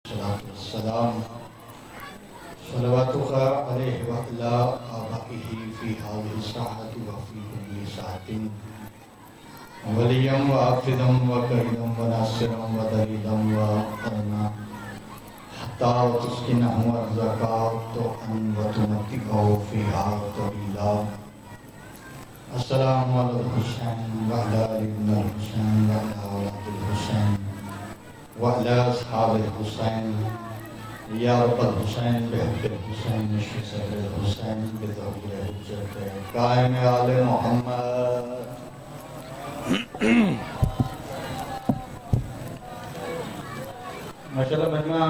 والسلام صلواتك عليه وعلى آبائه في هذه الساعة وفي كل ساعة وليا وحافظا وكريما وناصرا ودليلا وقرنا حتى تسكنه أرضك طوعا وتمتعه فيها طويلا. السلام على الحسين وعلى آل ابن الحسين وعلى أولاد الحسين وعلى أصحاب الحسين یا رب الحسین بحق الحسین نشی صدر الحسین بظہور حجت قائم آل محمد. ماشاءاللہ مجمع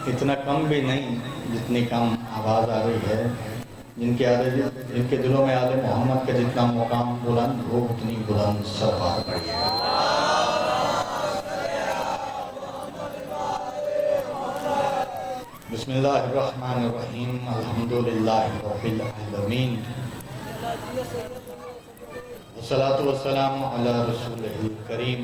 اتنا کم بھی نہیں جتنی کم آواز آ رہی ہے. جن کے دلوں میں آل محمد کا جتنا مقام بلند ہو اتنی بلند سرکار پڑی ہے. بسم اللہ الرحمن الرحیم الحمدللہ رب العالمین والصلاة والسلام علی رسولہ الکریم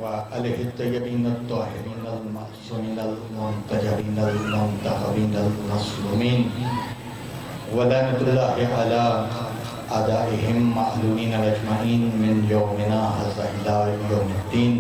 وآلہ الطیبین الطاہرین المعصومین المنتجبین المنتخبین المظلومین ولعنۃ اللہ علی اعدائہم معلومین اجمعین من یومنا ھذا الی یوم الدین.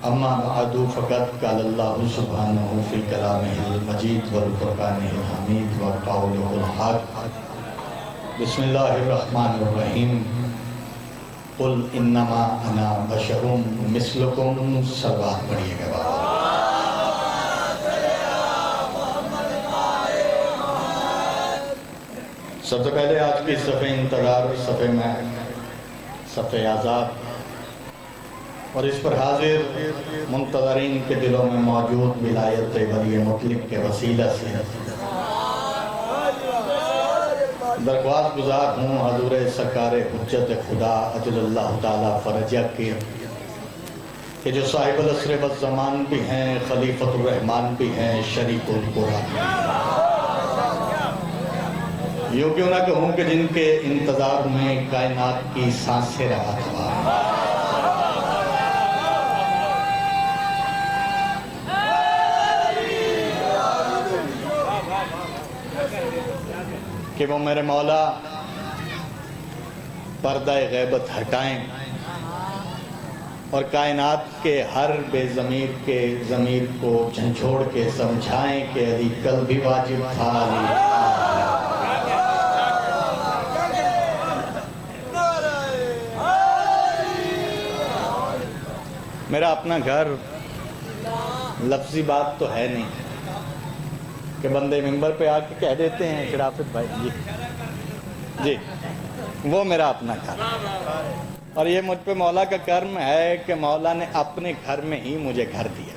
اما بعد فقد قال اللہ سبحانہ فی کلامہ المجید والفرقانہ الحمید وقولہ الحق. بسم اللہ الرحمن الرحیم قل انما انا بشر مثلکم. سلوات پڑھیے گا بابا. سب سے پہلے آج کی صفحہ انتظار صفحہ میں صفحہ آزاد اور اس پر حاضر منتظرین کے دلوں میں موجود ولایت ولی مطلق کے وسیلہ سے درخواست گزار ہوں حضور سرکار حجت خدا اجل اللہ تعالی فرجہ کے کہ جو صاحب العصر والزمان بھی ہیں خلیفۃ الرحمن بھی ہیں شریف القرآن. یوں کیوں نہ کہوں کہ جن کے انتظار میں کائنات کی سانسیں رہا تھا کہ وہ میرے مولا پردہ غیبت ہٹائیں اور کائنات کے ہر بے ضمیر کے ضمیر کو جھنجھوڑ کے سمجھائیں کہ علی کل بھی واجب تھا. میرا اپنا گھر لفظی بات تو ہے نہیں کہ بندے ممبر پہ آ کے کہہ دیتے ہیں شرافت بھائی جی وہ میرا اپنا گھر. اور یہ مجھ پہ مولا کا کرم ہے کہ مولا نے اپنے گھر میں ہی مجھے گھر دیا.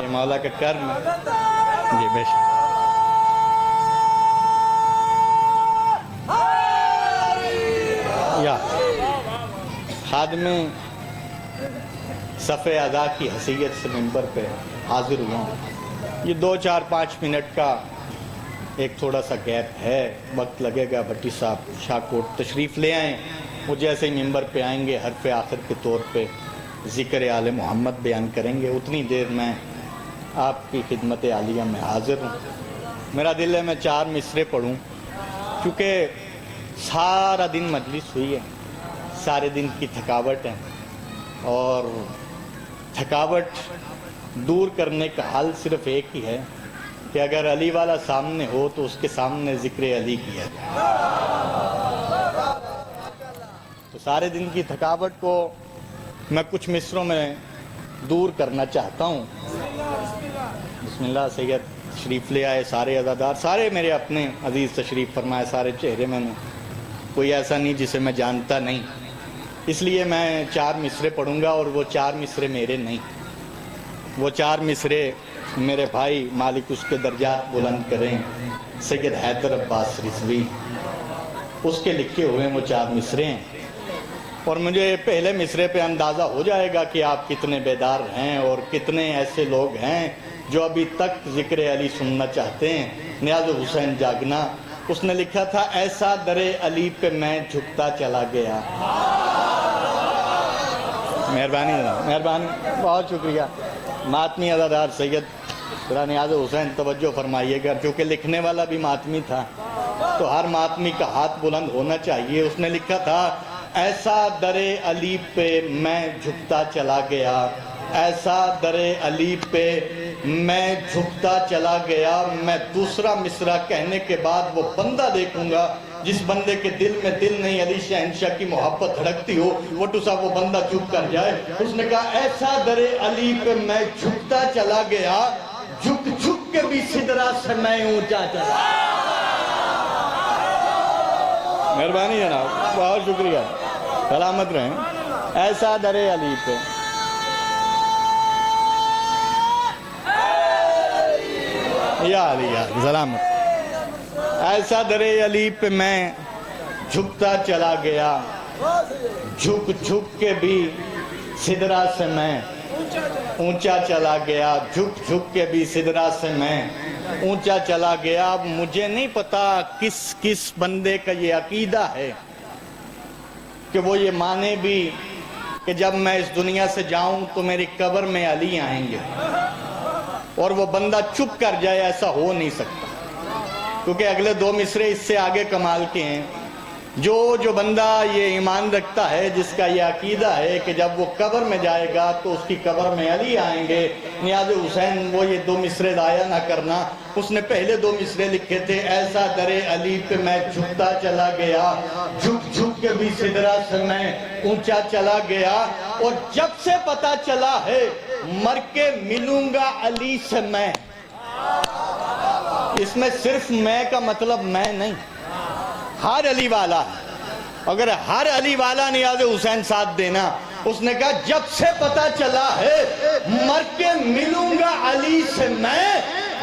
یہ مولا کا کرم ہے جی بے شک. یا خادم صفحہ ادا کی حیثیت سے ممبر پہ حاضر ہوا ہوں. یہ 2-4-5 منٹ کا ایک تھوڑا سا گیپ ہے. وقت لگے گا. بھٹی صاحب شاہکوٹ تشریف لے آئیں. وہ جیسے ہی ممبر پہ آئیں گے حرف آخر کے طور پہ ذکر آل محمد بیان کریں گے. اتنی دیر میں آپ کی خدمت عالیہ میں حاضر ہوں. میرا دل ہے میں 4 مصرے پڑھوں کیونکہ سارا دن مجلس ہوئی ہے. سارے دن کی تھکاوٹ ہے اور تھکاوٹ دور کرنے کا حل صرف ایک ہی ہے کہ اگر علی والا سامنے ہو تو اس کے سامنے ذکر علی کیا جائے. تو سارے دن کی تھکاوٹ کو میں کچھ مصروں میں دور کرنا چاہتا ہوں. بسم اللہ. سید شریف لے آئے. سارے عزادار سارے میرے اپنے عزیز تشریف فرمائے. سارے چہرے میں نے کوئی ایسا نہیں جسے میں جانتا نہیں. اس لیے میں 4 مصرے پڑھوں گا اور وہ 4 مصرے میرے نہیں. وہ 4 مصرے میرے بھائی مالک اس کے درجات بلند کریں سید حیدر عباس رضوی اس کے لکھے ہوئے وہ 4 مصرے ہیں. اور مجھے پہلے مصرے پہ اندازہ ہو جائے گا کہ آپ کتنے بیدار ہیں اور کتنے ایسے لوگ ہیں جو ابھی تک ذکر علی سننا چاہتے ہیں. نیاز حسین جاگنا اس نے لکھا تھا ایسا در علی پہ میں جھکتا چلا گیا مہربانی جناب، مہربانی، بہت شکریہ۔ ماتمی ادادار سید نیاز حسین توجہ فرمائیے گا، چونکہ لکھنے والا بھی ماتمی تھا تو ہر ماتمی کا ہاتھ بلند ہونا چاہیے۔ اس نے لکھا تھا، ایسا در علی پہ میں جھکتا چلا گیا، ایسا در علی پہ میں جھکتا چلا گیا، میں دوسرا مصرع کہنے کے بعد وہ بندہ دیکھوں گا جس بندے کے دل میں دل نہیں علی شہنشاہ کی محبت دھڑکتی ہو، وٹو صاحب وہ بندہ جھک کر جائے۔ اس نے کہا، ایسا در علی پہ میں جھکتا چلا گیا، جھک جھک کے بھی سدرا سے میں اونچا چلا۔ مہربانی جناب، بہت شکریہ، سلامت رہیں۔ ایسا در علی پہ یا علی، یا علی، سلامت۔ ایسا در علی پہ میں جھکتا چلا گیا، جھک جھک کے بھی سدرا سے میں اونچا چلا گیا، جھک جھک کے بھی سدرا سے میں اونچا چلا گیا۔ اب مجھے نہیں پتا کس کس بندے کا یہ عقیدہ ہے کہ وہ یہ مانے بھی کہ جب میں اس دنیا سے جاؤں تو میری قبر میں علی آئیں گے، اور وہ بندہ چپ کر جائے، ایسا ہو نہیں سکتا، کیونکہ اگلے دو مصرے اس سے آگے کمال کے ہیں۔ جو بندہ یہ ایمان رکھتا ہے، جس کا یہ عقیدہ ہے کہ جب وہ قبر میں جائے گا تو اس کی قبر میں علی آئیں گے، نیاز حسین وہ یہ دو مصرے ضائع نہ کرنا۔ اس نے پہلے دو مصرے لکھے تھے، ایسا در علی پہ میں جھکتا چلا گیا، جھک جھک کے بھی سدرا سے میں اونچا چلا گیا، اور جب سے پتا چلا ہے مر کے ملوں گا علی سے میں۔ اس میں صرف میں کا مطلب میں نہیں، ہر علی والا ہے۔ اگر ہر علی والا نیاز حسین ساتھ دینا، اس نے کہا جب سے پتا چلا ہے مر کے ملوں گا علی سے میں،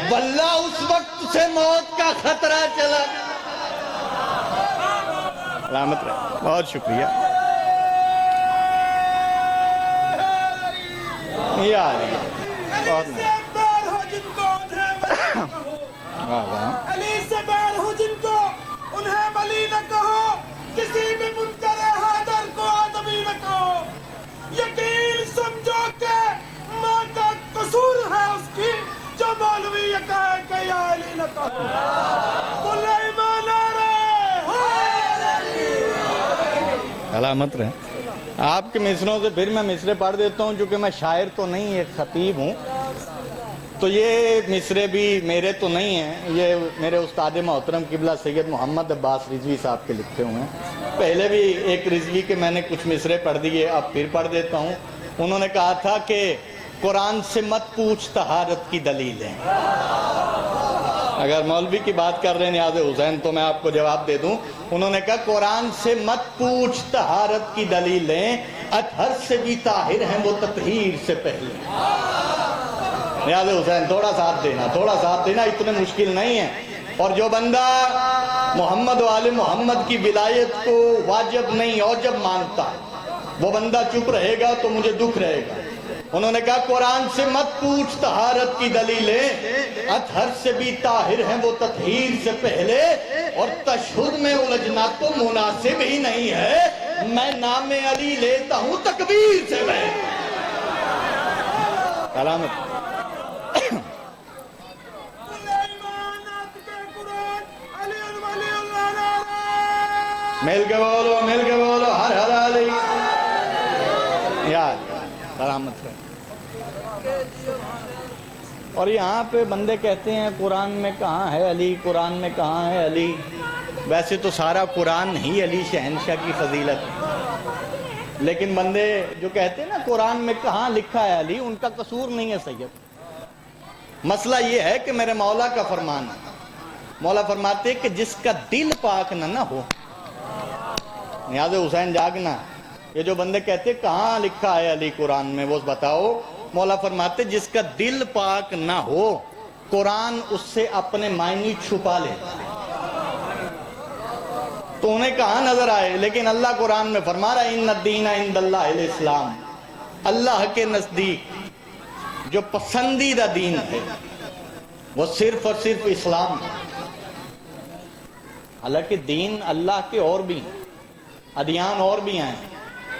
واللہ اس وقت سے موت کا خطرہ چلا۔ سلامت رہے، بہت شکریہ۔ یا علی، بہت علی سے بیر ہو جن کو انہیں ولی نہ کہو، کسی بھی منکر حیدر کو آدمی نہ کہو، یقین سمجھو کہ ماں کا قصور ہے اس کی جو مولوی یہ کہے کہ یا علی نہ کہو۔ قل ایمان سلامت رہے۔ آپ کے مصروں سے پھر میں مصرے پڑھ دیتا ہوں، چونکہ میں شاعر تو نہیں، ایک خطیب ہوں، تو یہ مصرے بھی میرے تو نہیں ہیں، یہ میرے استاد محترم قبلہ سید محمد عباس رضوی صاحب کے لکھے ہوئے ہیں۔ پہلے بھی ایک رضوی کے میں نے کچھ مصرے پڑھ دیے، اب پھر پڑھ دیتا ہوں۔ انہوں نے کہا تھا کہ قرآن سے مت پوچھ طہارت کی دلیلیں۔ اگر مولوی کی بات کر رہے ہیں نیاز حسین تو میں آپ کو جواب دے دوں۔ انہوں نے کہا قرآن سے مت پوچھ طہارت کی دلیلیں، اطہر سے بھی طاہر ہیں وہ تطہیر سے پہلے۔ نیاز حسین تھوڑا ساتھ دینا، اتنے مشکل نہیں ہے۔ اور جو بندہ محمد و آل محمد کی ولایت کو واجب نہیں اوجب مانتا، وہ بندہ چپ رہے گا تو مجھے دکھ رہے گا۔ انہوں نے کہا قرآن سے مت پوچھ طہارت کی دلیلیں، اطہر سے بھی طاہر ہیں وہ تطہیر سے پہلے، اور تشہد میں الجھنا تو مناسب ہی نہیں ہے، میں نام علی لیتا ہوں تکبیر سے میں۔ سلامت۔ مل کے بولو، ہر علی، یاد سلامت رہے۔ اور یہاں پہ بندے کہتے ہیں قرآن میں کہاں ہے علی، قرآن میں کہاں ہے علی۔ ویسے تو سارا قرآن ہی علی شہنشاہ کی فضیلت ہے، لیکن بندے جو کہتے ہیں نا قرآن میں کہاں لکھا ہے علی، ان کا قصور نہیں ہے سید۔ مسئلہ یہ ہے کہ میرے مولا کا فرمان ہے، مولا فرماتے کہ جس کا دل پاک نہ ہو، نیاز حسین جاگنا، یہ جو بندے کہتے کہاں لکھا ہے علی قرآن میں، وہ بتاؤ۔ مولا فرماتے جس کا دل پاک نہ ہو، قرآن اس سے اپنے معنی چھپا لے، تو انہیں کہاں نظر آئے۔ لیکن اللہ قرآن میں فرما رہا ہے ان الدین عند اللہ الاسلام، اللہ کے نزدیک جو پسندیدہ دین ہے وہ صرف اور صرف اسلام ہے۔ حالانکہ دین اللہ کے اور بھی ہیں، ادیان اور بھی ہیں،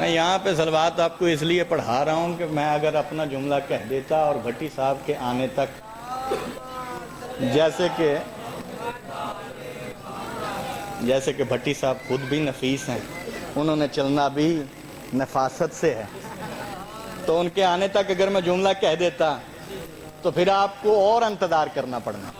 میں یہاں پہ صلوات آپ کو اس لیے پڑھا رہا ہوں کہ میں اگر اپنا جملہ کہہ دیتا اور بھٹی صاحب کے آنے تک جیسے کہ بھٹی صاحب خود بھی نفیس ہیں، انہوں نے چلنا بھی نفاست سے ہے، تو ان کے آنے تک اگر میں جملہ کہہ دیتا تو پھر آپ کو اور انتظار کرنا پڑنا،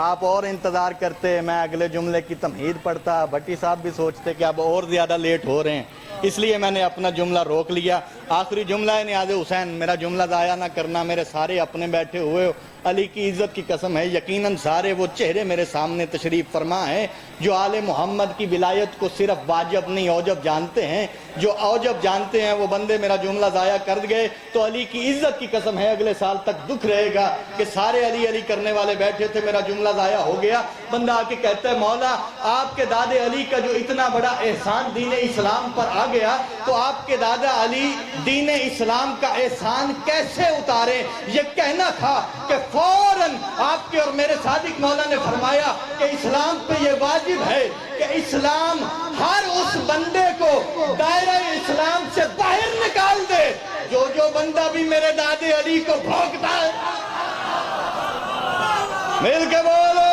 آپ اور انتظار کرتے، میں اگلے جملے کی تمہید پڑھتا، بھٹی صاحب بھی سوچتے کہ اب اور زیادہ لیٹ ہو رہے ہیں، اس لیے میں نے اپنا جملہ روک لیا۔ آخری جملہ ہے نیاز حسین، میرا جملہ ضائع نہ کرنا، میرے سارے اپنے بیٹھے ہوئے ہو، علی کی عزت کی قسم ہے یقیناً سارے وہ چہرے میرے سامنے تشریف فرما ہیں جو آل محمد کی ولایت کو صرف واجب نہیں اوجب جانتے ہیں، جو اوجب جانتے ہیں وہ بندے میرا جملہ ضائع کر گئے تو علی کی عزت کی قسم ہے اگلے سال تک دکھ رہے گا کہ سارے علی علی کرنے والے بیٹھے تھے، میرا جملہ ضائع ہو گیا۔ بندہ آ کے کہتا ہے مولا آپ کے دادے علی کا جو اتنا بڑا احسان دین اسلام پر آ گیا تو آپ کے دادا علی دین اسلام کا احسان کیسے اتارے؟ یہ کہنا تھا کہ فوراً آپ کے اور میرے صادق مولا نے فرمایا کہ اسلام پہ یہ واجب ہے کہ اسلام ہر اس بندے کو دائرہ اسلام سے باہر نکال دے جو بندہ بھی میرے دادے علی کو بھونکتا ہے۔ مل کے بولو